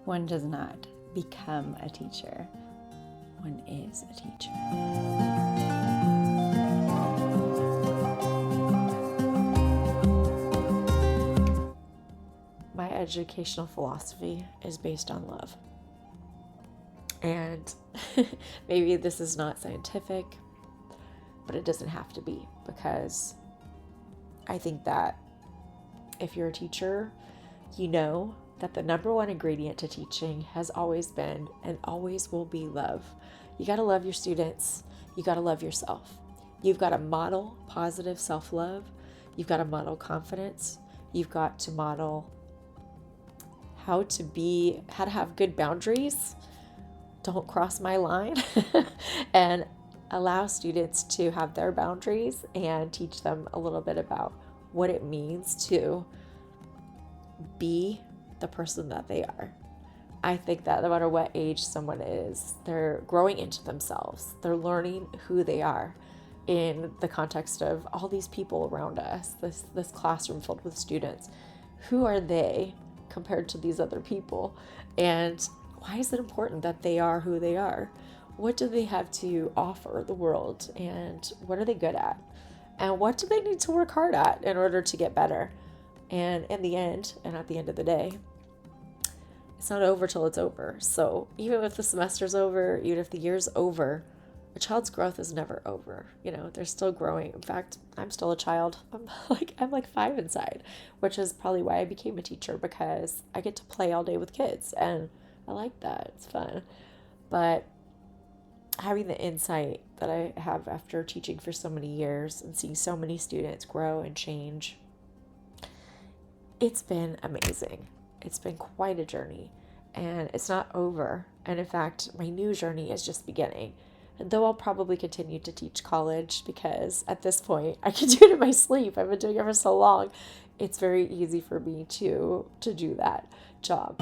One does not become a teacher. One is a teacher. My educational philosophy is based on love. And maybe this is not scientific, but it doesn't have to be, because I think that if you're a teacher, you know that the number one ingredient to teaching has always been and always will be love. You got to love your students. You got to love yourself. You've got to model positive self-love. You've got to model confidence. You've got to model how to have good boundaries. Don't cross my line. And allow students to have their boundaries and teach them a little bit about what it means to be the person that they are. I think that no matter what age someone is, they're growing into themselves. They're learning who they are in the context of all these people around us, this classroom filled with students. Who are they compared to these other people? And why is it important that they are who they are? What do they have to offer the world? And what are they good at? And what do they need to work hard at in order to get better? And in the end, and at the end of the day, it's not over till it's over. So even if the semester's over, even if the year's over, a child's growth is never over. You know, they're still growing. In fact, I'm still a child. I'm like 5 inside, which is probably why I became a teacher, because I get to play all day with kids and I like that. It's fun. But having the insight that I have after teaching for so many years and seeing so many students grow and change, it's been amazing. It's been quite a journey, and it's not over. And in fact, my new journey is just beginning. And though I'll probably continue to teach college, because at this point I can do it in my sleep. I've been doing it for so long. It's very easy for me to do that job.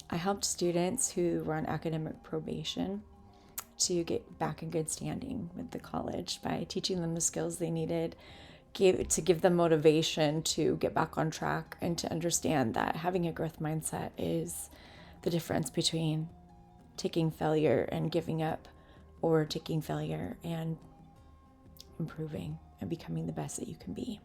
I helped students who were on academic probation to get back in good standing with the college by teaching them the skills they needed, to give them motivation to get back on track, and to understand that having a growth mindset is the difference between taking failure and giving up, or taking failure and improving and becoming the best that you can be.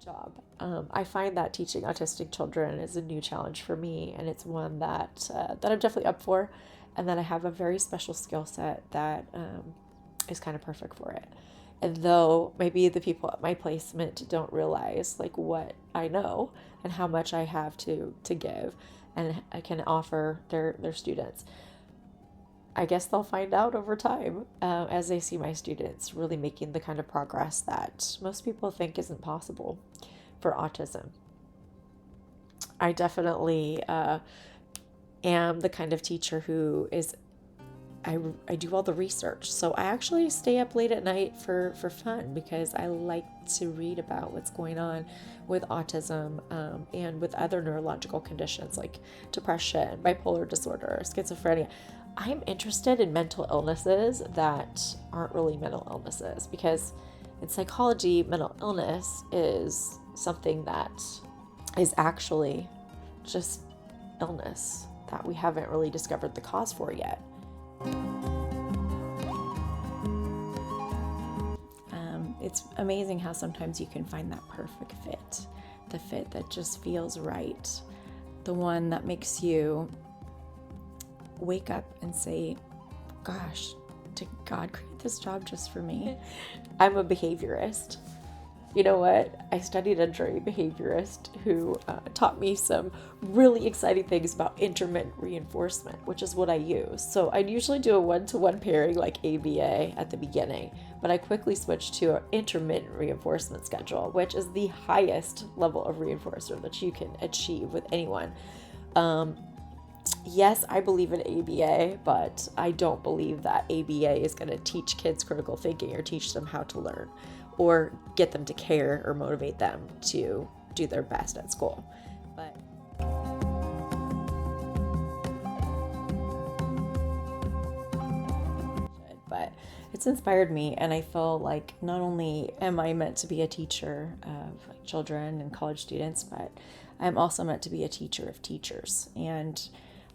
I find that teaching autistic children is a new challenge for me, and it's one that I'm definitely up for, and that I have a very special skill set that is kind of perfect for it. And though maybe the people at my placement don't realize like what I know and how much I have to give and I can offer their students, I guess they'll find out over time as they see my students really making the kind of progress that most people think isn't possible for autism. I definitely am the kind of teacher who is, I do all the research. So I actually stay up late at night for fun, because I like to read about what's going on with autism and with other neurological conditions like depression, bipolar disorder, schizophrenia. I'm interested in mental illnesses that aren't really mental illnesses, because in psychology, mental illness is something that is actually just illness that we haven't really discovered the cause for yet. It's amazing how sometimes you can find that perfect fit, the fit that just feels right, the one that makes you wake up and say, gosh, did God create this job just for me? I'm a behaviorist. You know what? I studied under a behaviorist who taught me some really exciting things about intermittent reinforcement, which is what I use. So I'd usually do a one-to-one pairing like ABA at the beginning, but I quickly switched to an intermittent reinforcement schedule, which is the highest level of reinforcer that you can achieve with anyone. Yes, I believe in ABA, but I don't believe that ABA is going to teach kids critical thinking or teach them how to learn or get them to care or motivate them to do their best at school. But it's inspired me. And I feel like not only am I meant to be a teacher of children and college students, but I'm also meant to be a teacher of teachers. And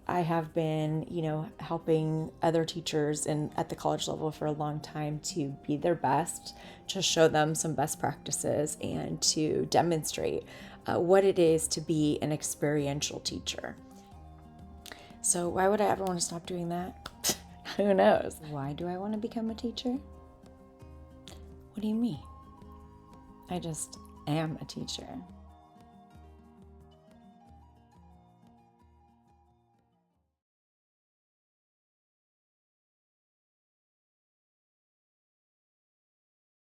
I have been, helping other teachers at the college level for a long time to be their best, to show them some best practices, and to demonstrate what it is to be an experiential teacher. So why would I ever want to stop doing that? Who knows? Why do I want to become a teacher? What do you mean? I just am a teacher.